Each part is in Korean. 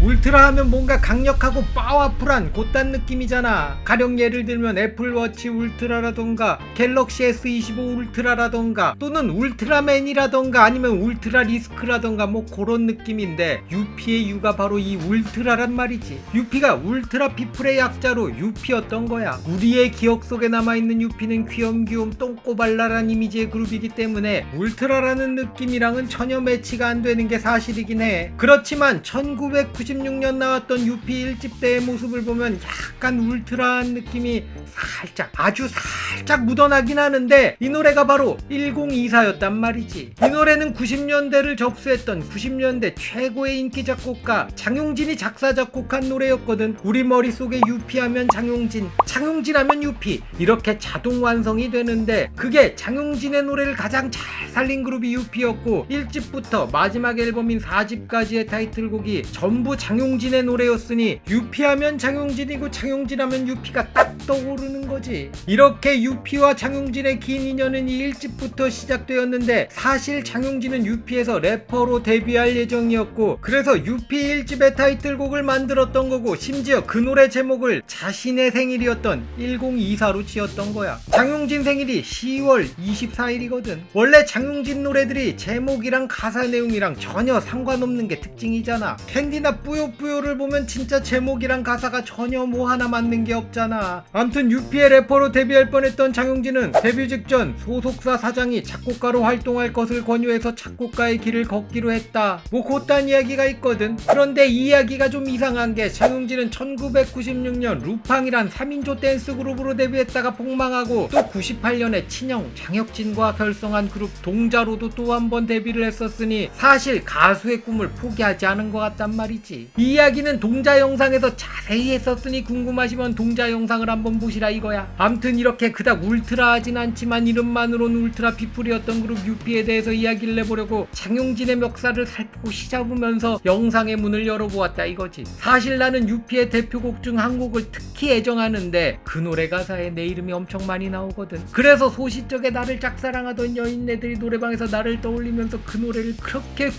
울트라 하면 뭔가 강력하고 파워풀한 곧단 느낌이잖아. 가령 예를 들면 애플워치 울트라라던가 갤럭시 S25 울트라라던가 또는 울트라맨이라던가 아니면 울트라 리스크라던가 뭐 그런 느낌인데 UP의 U가 바로 이 울트라란 말이지. UP가 울트라 피플의 약자로 UP였던 거야. 우리의 기억 속에 남아있는 UP는 귀염귀염 똥꼬발랄한 이미지의 그룹이기 때문에 울트라라는 느낌이랑은 전혀 매치가 안 되는 게 사실이긴 해. 그렇지만 1996년 나왔던 UP 1집 때의 모습을 보면 약간 울트라한 느낌이 살짝 아주 살짝 묻어나긴 하는데 이 노래가 바로 1024였단 말이지. 이 노래는 90년대를 접수했던 90년대 최고의 인기 작곡가 장용진이 작사 작곡한 노래였거든. 우리 머릿속에 UP 하면 장용진, 장용진 하면 UP 이렇게 자동 완성이 되는데 그게 장용진의 노래를 가장 잘 살린 그룹이 UP였고 1집부터 마지막 앨범인 4집까지의 타이틀곡이 전부 장용진의 노래였으니 UP 하면 장용진이고 장용진 하면 UP가 딱 떠오르는 거지. 이렇게 UP와 장용진의 긴 인연은 이 1집부터 시작되었는데 사실 장용진은 UP에서 래퍼로 데뷔할 예정이었고 그래서 UP 1집의 타이틀곡을 만들었던 거고 심지어 그 노래 제목을 자신의 생일이었던 1024로 지었던 거야. 장용진 생일이 10월 24일이거든. 원래 장용진 노래들이 제목이랑 가사 내용이랑 전혀 상관없는 게 특징이잖아. 캔디나 뿌요뿌요를 보면 진짜 제목이랑 가사가 전혀 뭐 하나 맞는 게 없잖아. 암튼 UP의 래퍼로 데뷔할 뻔했던 장용진은 데뷔 직전 소속사 사장이 작곡가로 활동할 것을 권유해서 작곡가의 길을 걷기로 했다. 뭐 곧단 이야기가 있거든. 그런데 이 이야기가 좀 이상한 게 장용진은 1996년 루팡이란 3인조 댄스 그룹으로 데뷔했다가 폭망하고 또 98년에 친형 장혁진과 결성한 그룹 동자로도 또 한 번 데뷔를 했었으니 사실 가수의 꿈을 포기하지 않은 것 같단 말이지. 이 이야기는 동자 영상에서 자세히 했었으니 궁금하시면 동자 영상을 한번 보시라 이거야. 암튼 이렇게 그닥 울트라하진 않지만 이름만으로는 울트라 피플이었던 그룹 UP에 대해서 이야기를 해보려고 장용진의 멱살을 살포시 잡으면서 영상의 문을 열어보았다 이거지. 사실 나는 UP의 대표곡 중 한 곡을 특히 애정하는데 그 노래 가사에 내 이름이 엄청 많이 나오거든. 그래서 소시적에 나를 짝사랑하던 여인네들이 노래방에서 나를 떠올리면서 그 노래를 그렇게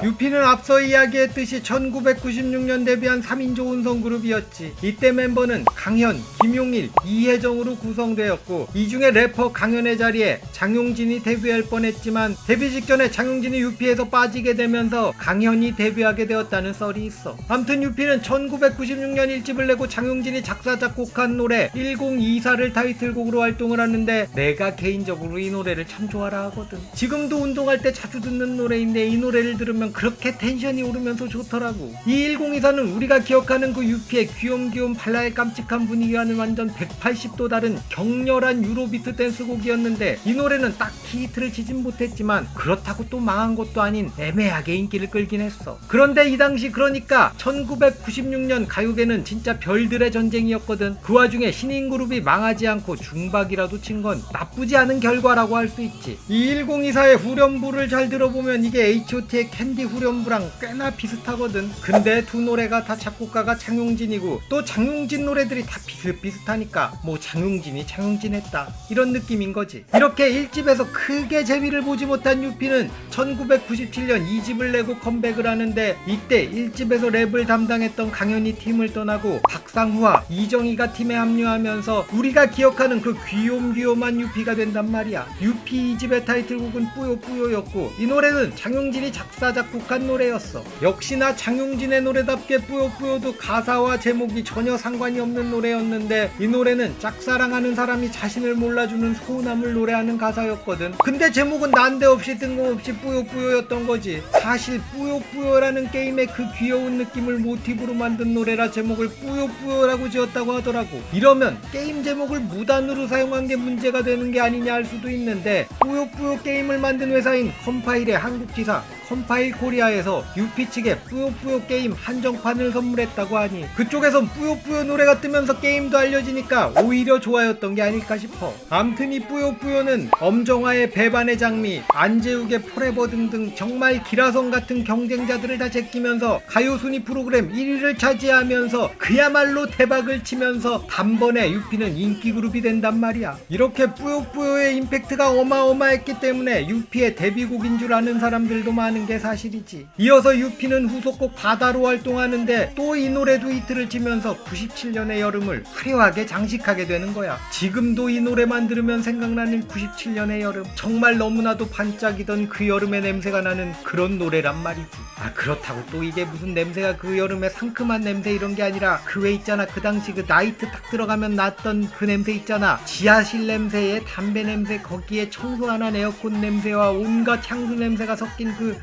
UP는 앞서 이야기했듯이 1996년 데뷔한 3인조 혼성그룹이었지. 이때 멤버는 강현, 김용일, 이혜정으로 구성되었고 이 중에 래퍼 강현의 자리에 장용진이 데뷔할 뻔했지만 데뷔 직전에 장용진이 UP에서 빠지게 되면서 강현이 데뷔하게 되었다는 썰이 있어. 암튼 UP는 1996년 1집을 내고 장용진이 작사 작곡한 노래 1024를 타이틀곡으로 활동을 하는데 내가 개인적으로 이 노래를 참 좋아라 하거든. 지금도 운동할 때 자주 듣는 노래인데 이 노래를 들으면 그렇게 텐션이 오르면서 좋더라고. 이 1024는 우리가 기억하는 그 UP의 귀염귀염 발랄 깜찍한 분위기와는 완전 180도 다른 격렬한 유로비트 댄스곡이었는데 이 노래는 딱히 히트를 치진 못했지만 그렇다고 또 망한 것도 아닌 애매하게 인기를 끌긴 했어. 그런데 이 당시 그러니까 1996년 가요계는 진짜 별들의 전쟁이었거든. 그 와중에 신인 그룹이 망하지 않고 중박이라도 친 건 나쁘지 않은 결과라고 할 수 있지. 이 1024의 후렴부를 잘 들어보면 이게 H.O.T의 캔디 후렴부랑 꽤나 비슷하거든. 근데 두 노래가 다 작곡가가 장용진이고 또 장용진 노래들이 다 비슷비슷하니까 뭐 장용진이 장용진했다 이런 느낌인 거지. 이렇게 1집에서 크게 재미를 보지 못한 UP는 1997년 2집을 내고 컴백을 하는데 이때 1집에서 랩을 담당했던 강현이 팀을 떠나고 박상우와 이정희가 팀에 합류하면서 우리가 기억하는 그 귀욤귀욤한 UP가 된단 말이야. UP 2집의 타이틀곡은 뿌요뿌요였고 이 노래는 장용진이 작사 작곡한 노래였어. 역시나 장용진의 노래답게 뿌요뿌요도 가사와 제목이 전혀 상관이 없는 노래였는데 이 노래는 짝사랑하는 사람이 자신을 몰라주는 서운함을 노래하는 가사였거든. 근데 제목은 난데없이 뜬금없이 뿌요뿌요였던 거지. 사실 뿌요뿌요라는 게임의 그 귀여운 느낌을 모티브로 만든 노래라 제목을 뿌요뿌요라고 지었다고 하더라고. 이러면 게임 제목을 무단으로 사용한 게 문제가 되는 게 아니냐 할 수도 있는데 뿌요뿌요 게임을 만든 회사인 컴파일의 한국지사 컴파일 코리아에서 유피 측에 뿌요뿌요 게임 한정판을 선물했다고 하니 그쪽에선 뿌요뿌요 노래가 뜨면서 게임도 알려지니까 오히려 좋아였던 게 아닐까 싶어. 암튼 이 뿌요뿌요는 엄정화의 배반의 장미, 안재욱의 포레버 등등 정말 기라성 같은 경쟁자들을 다 제끼면서 가요순위 프로그램 1위를 차지하면서 그야말로 대박을 치면서 단번에 유피는 인기 그룹이 된단 말이야. 이렇게 뿌요뿌요의 임팩트가 어마어마했기 때문에 유피의 데뷔곡인 줄 아는 사람들도 많은 게 사실이지. 이어서 유피는 후속곡 바다로 활동하는데 또 이 노래도 히트를 치면서 97년의 여름을 화려하게 장식하게 되는 거야. 지금도 이 노래만 들으면 생각나는 97년의 여름, 정말 너무나도 반짝이던 그 여름의 냄새가 나는 그런 노래란 말이지. 그렇다고 또 이게 무슨 냄새가 그 여름에 상큼한 냄새 이런 게 아니라 그 왜 있잖아, 그 당시 그 나이트 딱 들어가면 났던 그 냄새 있잖아. 지하실 냄새에 담배 냄새, 거기에 청소 안 한 에어컨 냄새와 온갖 향수 냄새가 섞인 그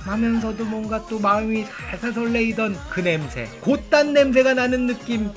하면서도 뭔가 또 마음이 살살 설레이던 그 냄새, 곧단 냄새가 나는 느낌,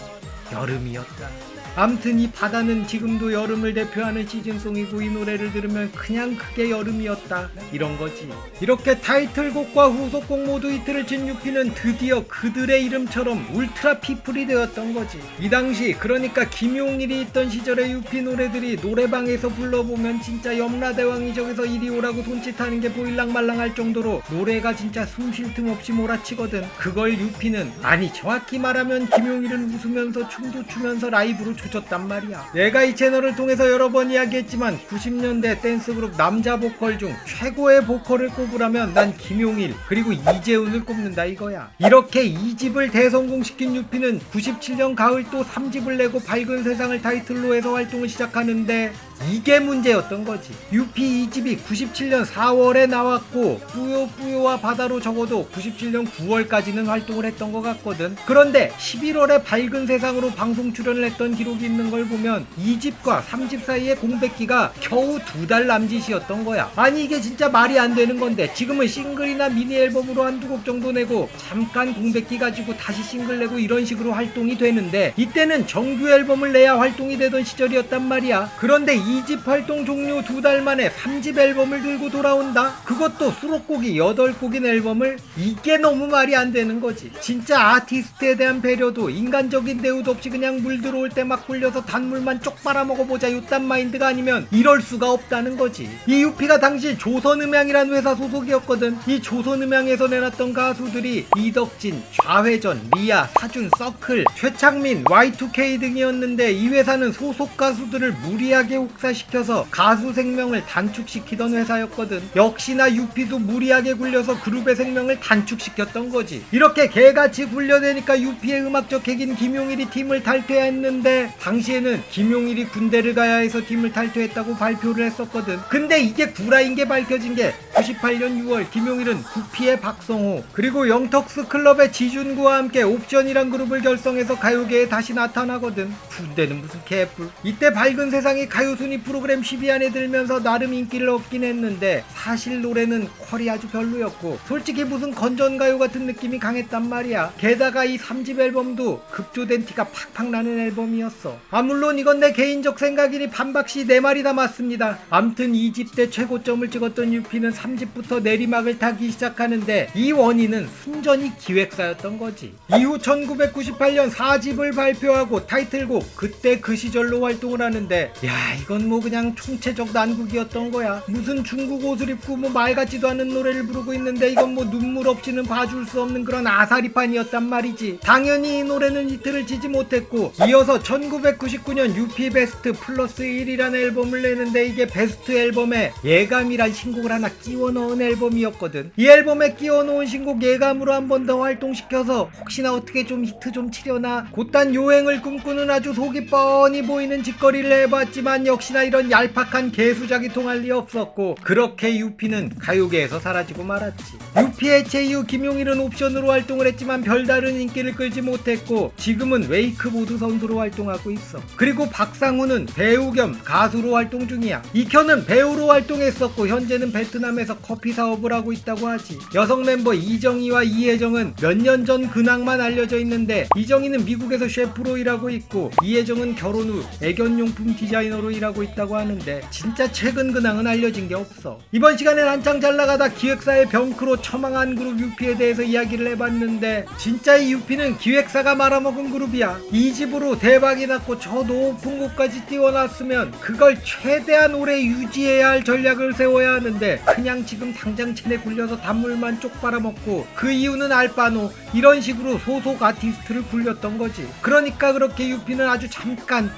여름이었다. 암튼 이 바다는 지금도 여름을 대표하는 시즌송이고 이 노래를 들으면 그냥 그게 여름이었다 이런 거지. 이렇게 타이틀곡과 후속곡 모두 히트를 친 유피는 드디어 그들의 이름처럼 울트라 피플이 되었던 거지. 이 당시 그러니까 김용일이 있던 시절의 유피 노래들이 노래방에서 불러보면 진짜 염라대왕이 저기서 이리 오라고 손짓하는 게 보일랑말랑할 정도로 노래가 진짜 숨 쉴 틈 없이 몰아치거든. 그걸 유피는, 아니 정확히 말하면 김용일은 웃으면서 춤도 추면서 라이브로 줬단 말이야. 내가 이 채널을 통해서 여러 번 이야기했지만 90년대 댄스그룹 남자 보컬 중 최고의 보컬을 꼽으라면 난 김용일 그리고 이재훈을 꼽는다 이거야. 이렇게 2집을 대성공시킨 유피는 97년 가을 또 3집을 내고 밝은 세상을 타이틀로 해서 활동을 시작하는데 이게 문제였던 거지. 유피 2집이 97년 4월에 나왔고 뿌요뿌요와 바다로 적어도 97년 9월까지는 활동을 했던 것 같거든. 그런데 11월에 밝은 세상으로 방송 출연을 했던 기록이 있는 걸 보면 2집과 3집 사이의 공백기가 겨우 2달 남짓이었던 거야. 아니 이게 진짜 말이 안 되는 건데 지금은 싱글이나 미니 앨범으로 한두 곡 정도 내고 잠깐 공백기 가지고 다시 싱글 내고 이런 식으로 활동이 되는데 이때는 정규 앨범을 내야 활동이 되던 시절이었단 말이야. 그런데 2집 활동 종료 2달 만에 3집 앨범을 들고 돌아온다? 그것도 수록곡이 8곡인 앨범을? 이게 너무 말이 안 되는 거지. 진짜 아티스트에 대한 배려도 인간적인 대우도 없이 그냥 물 들어올 때 막 굴려서 단물만 쪽 빨아먹어보자 요딴 마인드가 아니면 이럴 수가 없다는 거지. 이 유피가 당시 조선음향이라는 회사 소속이었거든. 이 조선음향에서 내놨던 가수들이 이덕진, 좌회전, 리아, 사준, 서클, 최창민, Y2K 등이었는데 이 회사는 소속 가수들을 무리하게 혹사시켜서 가수 생명을 단축시키던 회사였거든. 역시나 유피도 무리하게 굴려서 그룹의 생명을 단축시켰던 거지. 이렇게 개같이 굴려대니까 유피의 음악적 핵인 김용일이 팀을 탈퇴했는데 당시에는 김용일이 군대를 가야 해서 팀을 탈퇴했다고 발표를 했었거든. 근데 이게 구라인 게 밝혀진 게 98년 6월 김용일은 구피의 박성호 그리고 영턱스 클럽의 지준구와 함께 옵션이란 그룹을 결성해서 가요계에 다시 나타나거든. 군대는 무슨 개뿔. 이때 밝은 세상이 가요순위 프로그램 10위 안에 들면서 나름 인기를 얻긴 했는데 사실 노래는 퀄이 아주 별로였고 솔직히 무슨 건전가요 같은 느낌이 강했단 말이야. 게다가 이 3집 앨범도 급조된 티가 팍팍 나는 앨범이었어. 물론 이건 내 개인적 생각이니 반박시 내 말이 다 맞습니다. 암튼 2집 때 최고점을 찍었던 유피는 3집부터 내리막을 타기 시작하는데 이 원인은 순전히 기획사였던 거지. 이후 1998년 4집을 발표하고 타이틀곡 그때 그 시절로 활동을 하는데 야 이건 뭐 그냥 총체적 난국이었던 거야. 무슨 중국 옷을 입고 뭐 말 같지도 않은 노래를 부르고 있는데 이건 뭐 눈물 없이는 봐줄 수 없는 그런 아사리판이었단 말이지. 당연히 이 노래는 히트를 치지 못했고 이어서 1999년 유피 베스트 플러스 1이라는 앨범을 내는데 이게 베스트 앨범에 예감이란 신곡을 하나 끼워 넣은 앨범이었거든. 이 앨범에 끼워 놓은 신곡 예감으로 한 번 더 활동시켜서 혹시나 어떻게 좀 히트 좀 치려나 곧단 요행을 꿈꾸는 아주 속이 뻔히 보이는 짓거리를 해봤지만 역시나 이런 얄팍한 개수작이 통할 리 없었고 그렇게 유피는 가요계에서 사라지고 말았지. 유피 해체 이후 김용일은 옵션으로 활동을 했지만 별다른 인기를 끌지 못했고 지금은 웨이크보드 선수로 활동하고 있어. 그리고 박상우는 배우 겸 가수로 활동 중이야. 이현은 배우로 활동했었고 현재는 베트남에서 커피 사업을 하고 있다고 하지. 여성 멤버 이정희와 이혜정은 몇 년 전 근황만 알려져 있는데 이정희는 미국에서 셰프로 일하고 있고 이혜정은 결혼 후 애견용품 디자이너로 일하고 하고 있다고 하는데 진짜 최근 근황은 알려진 게 없어. 이번 시간엔 한창 잘나가다 기획사의 병크로 처망한 그룹 유피에 대해서 이야기를 해봤는데 진짜 이 유피는 기획사가 말아먹은 그룹이야. 이 집으로 대박이 났고 저 높은 곳까지 띄워놨으면 그걸 최대한 오래 유지해야 할 전략을 세워야 하는데 그냥 지금 당장 체내 굴려서 단물만 쪽 빨아먹고 그 이유는 알바노 이런 식으로 소속 아티스트를 굴렸던 거지. 그러니까 그렇게 유피는 아주 잠깐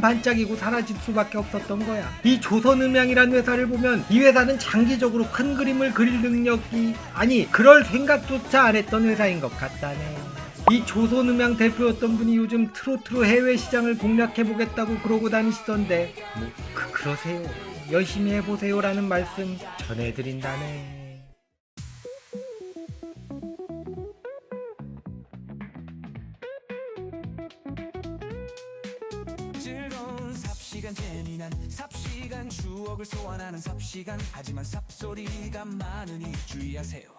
반짝이고 사라질 수밖에 없었던 거야. 이 조선음향이라는 회사를 보면 이 회사는 장기적으로 큰 그림을 그릴 능력이 아니 그럴 생각조차 안 했던 회사인 것 같다네. 이 조선음향 대표였던 분이 요즘 트로트로 해외 시장을 공략해보겠다고 그러고 다니시던데 뭐 그러세요. 열심히 해보세요 라는 말씀 전해드린다네. 즐거운 삽시간 재미난 삽시간 추억을 소환하는 삽시간 하지만 삽소리가 많으니 주의하세요.